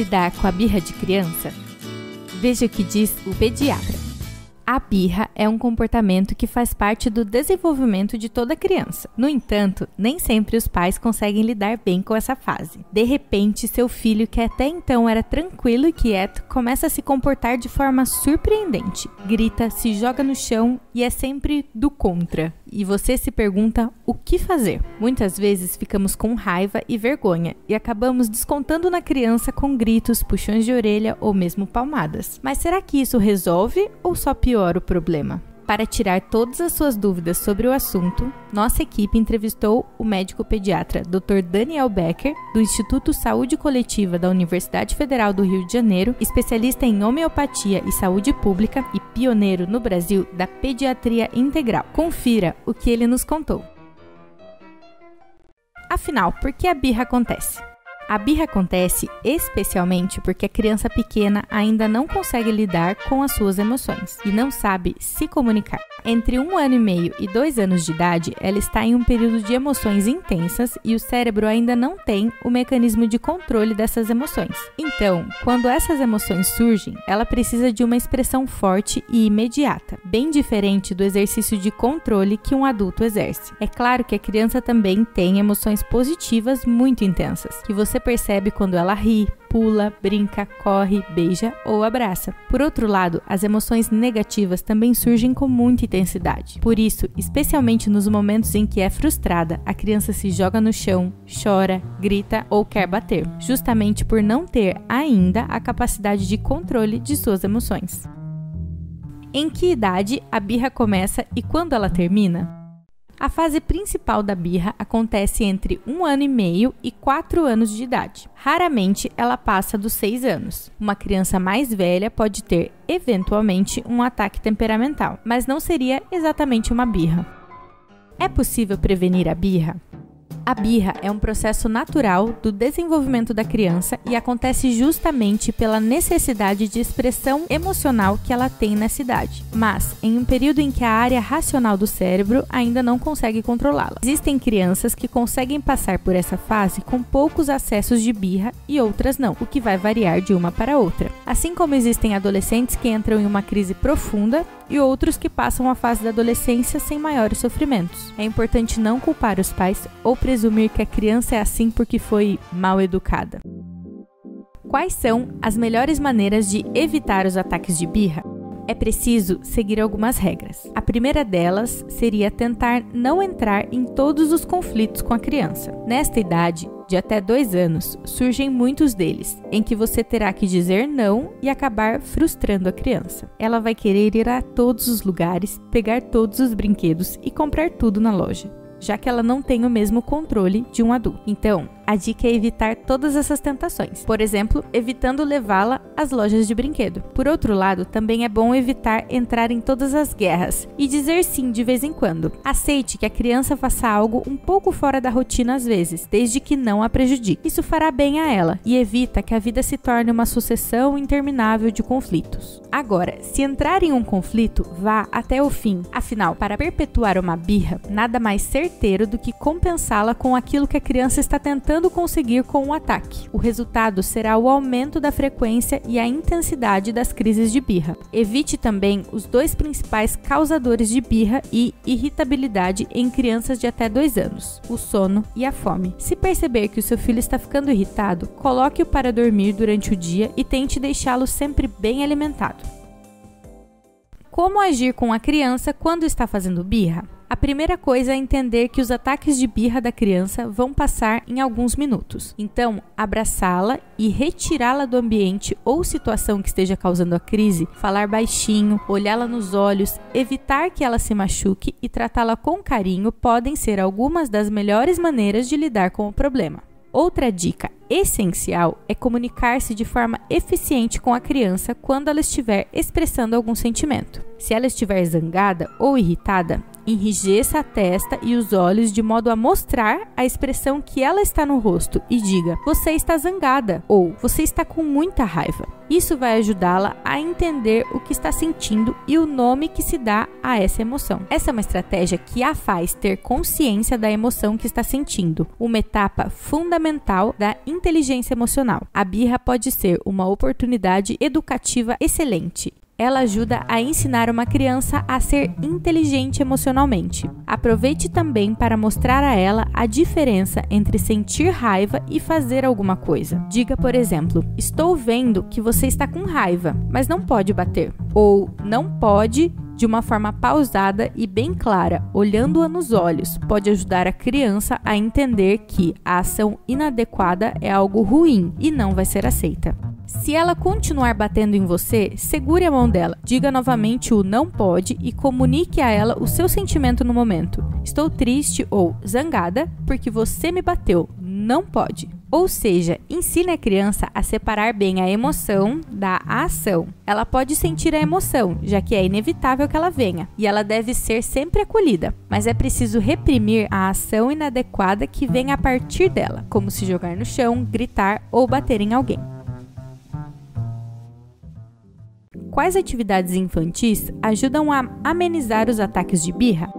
lidar com a birra de criança? Veja o que diz o pediatra. A birra é um comportamento que faz parte do desenvolvimento de toda criança. No entanto, nem sempre os pais conseguem lidar bem com essa fase. De repente, seu filho, que até então era tranquilo e quieto, começa a se comportar de forma surpreendente. Grita, se joga no chão e é sempre do contra. E você se pergunta o que fazer. Muitas vezes ficamos com raiva e vergonha e acabamos descontando na criança com gritos, puxões de orelha ou mesmo palmadas. Mas será que isso resolve ou só piora o problema? Para tirar todas as suas dúvidas sobre o assunto, nossa equipe entrevistou o médico pediatra Dr. Daniel Becker, do Instituto Saúde Coletiva da Universidade Federal do Rio de Janeiro, especialista em homeopatia e saúde pública e pioneiro no Brasil da pediatria integral. Confira o que ele nos contou. Afinal, por que a birra acontece? A birra acontece especialmente porque a criança pequena ainda não consegue lidar com as suas emoções e não sabe se comunicar. Entre 1 ano e meio e 2 anos de idade, ela está em um período de emoções intensas e o cérebro ainda não tem o mecanismo de controle dessas emoções. Então, quando essas emoções surgem, ela precisa de uma expressão forte e imediata, bem diferente do exercício de controle que um adulto exerce. É claro que a criança também tem emoções positivas muito intensas, que você percebe quando ela ri, pula, brinca, corre, beija ou abraça. Por outro lado, as emoções negativas também surgem com muita intensidade. Por isso, especialmente nos momentos em que é frustrada, a criança se joga no chão, chora, grita ou quer bater, justamente por não ter ainda a capacidade de controle de suas emoções. Em que idade a birra começa e quando ela termina? A fase principal da birra acontece entre 1 ano e meio e 4 anos de idade. Raramente ela passa dos 6 anos. Uma criança mais velha pode ter, eventualmente, um ataque temperamental, mas não seria exatamente uma birra. É possível prevenir a birra? A birra é um processo natural do desenvolvimento da criança e acontece justamente pela necessidade de expressão emocional que ela tem nessa idade, mas em um período em que a área racional do cérebro ainda não consegue controlá-la. Existem crianças que conseguem passar por essa fase com poucos acessos de birra e outras não, o que vai variar de uma para outra. Assim como existem adolescentes que entram em uma crise profunda e outros que passam a fase da adolescência sem maiores sofrimentos. É importante não culpar os pais ou presumir que a criança é assim porque foi mal educada. Quais são as melhores maneiras de evitar os ataques de birra? É preciso seguir algumas regras. A primeira delas seria tentar não entrar em todos os conflitos com a criança. Nesta idade, de até 2 anos, surgem muitos deles, em que você terá que dizer não e acabar frustrando a criança. Ela vai querer ir a todos os lugares, pegar todos os brinquedos e comprar tudo na loja, já que ela não tem o mesmo controle de um adulto. Então, a dica é evitar todas essas tentações. Por exemplo, evitando levá-la às lojas de brinquedo. Por outro lado, também é bom evitar entrar em todas as guerras e dizer sim de vez em quando. Aceite que a criança faça algo um pouco fora da rotina às vezes, desde que não a prejudique. Isso fará bem a ela e evita que a vida se torne uma sucessão interminável de conflitos. Agora, se entrar em um conflito, vá até o fim. Afinal, para perpetuar uma birra, nada mais certeiro do que compensá-la com aquilo que a criança está tentando conseguir com o ataque. O resultado será o aumento da frequência e a intensidade das crises de birra. Evite também os 2 principais causadores de birra e irritabilidade em crianças de até 2 anos, o sono e a fome. Se perceber que o seu filho está ficando irritado, coloque-o para dormir durante o dia e tente deixá-lo sempre bem alimentado. Como agir com a criança quando está fazendo birra? A primeira coisa é entender que os ataques de birra da criança vão passar em alguns minutos. Então, abraçá-la e retirá-la do ambiente ou situação que esteja causando a crise, falar baixinho, olhá-la nos olhos, evitar que ela se machuque e tratá-la com carinho podem ser algumas das melhores maneiras de lidar com o problema. Outra dica essencial é comunicar-se de forma eficiente com a criança quando ela estiver expressando algum sentimento. Se ela estiver zangada ou irritada, enrijeça a testa e os olhos de modo a mostrar a expressão que ela está no rosto e diga: você está zangada ou você está com muita raiva. Isso vai ajudá-la a entender o que está sentindo e o nome que se dá a essa emoção. Essa é uma estratégia que a faz ter consciência da emoção que está sentindo, uma etapa fundamental da inteligência emocional. A birra pode ser uma oportunidade educativa excelente. Ela ajuda a ensinar uma criança a ser inteligente emocionalmente. Aproveite também para mostrar a ela a diferença entre sentir raiva e fazer alguma coisa. Diga, por exemplo: estou vendo que você está com raiva, mas não pode bater. Ou não pode, de uma forma pausada e bem clara, olhando-a nos olhos, pode ajudar a criança a entender que a ação inadequada é algo ruim e não vai ser aceita. Se ela continuar batendo em você, segure a mão dela, diga novamente o não pode e comunique a ela o seu sentimento no momento. Estou triste ou zangada porque você me bateu, não pode. Ou seja, ensine a criança a separar bem a emoção da ação. Ela pode sentir a emoção, já que é inevitável que ela venha, e ela deve ser sempre acolhida, mas é preciso reprimir a ação inadequada que vem a partir dela, como se jogar no chão, gritar ou bater em alguém. Quais atividades infantis ajudam a amenizar os ataques de birra?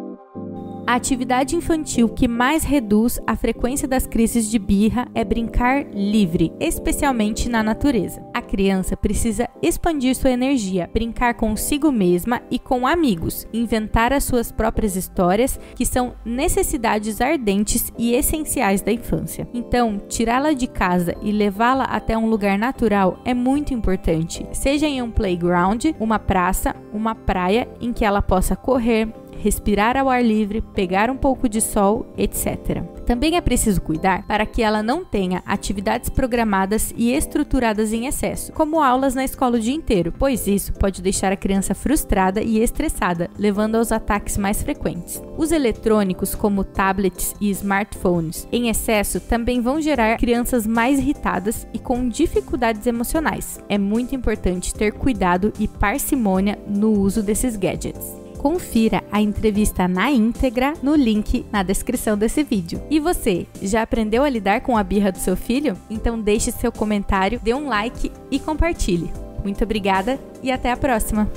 A atividade infantil que mais reduz a frequência das crises de birra é brincar livre, especialmente na natureza. A criança precisa expandir sua energia, brincar consigo mesma e com amigos, inventar as suas próprias histórias, que são necessidades ardentes e essenciais da infância. Então, tirá-la de casa e levá-la até um lugar natural é muito importante, seja em um playground, uma praça, uma praia em que ela possa correr, respirar ao ar livre, pegar um pouco de sol, etc. Também é preciso cuidar para que ela não tenha atividades programadas e estruturadas em excesso, como aulas na escola o dia inteiro, pois isso pode deixar a criança frustrada e estressada, levando aos ataques mais frequentes. Os eletrônicos, como tablets e smartphones, em excesso também vão gerar crianças mais irritadas e com dificuldades emocionais. É muito importante ter cuidado e parcimônia no uso desses gadgets. Confira a entrevista na íntegra no link na descrição desse vídeo. E você, já aprendeu a lidar com a birra do seu filho? Então deixe seu comentário, dê um like e compartilhe. Muito obrigada e até a próxima!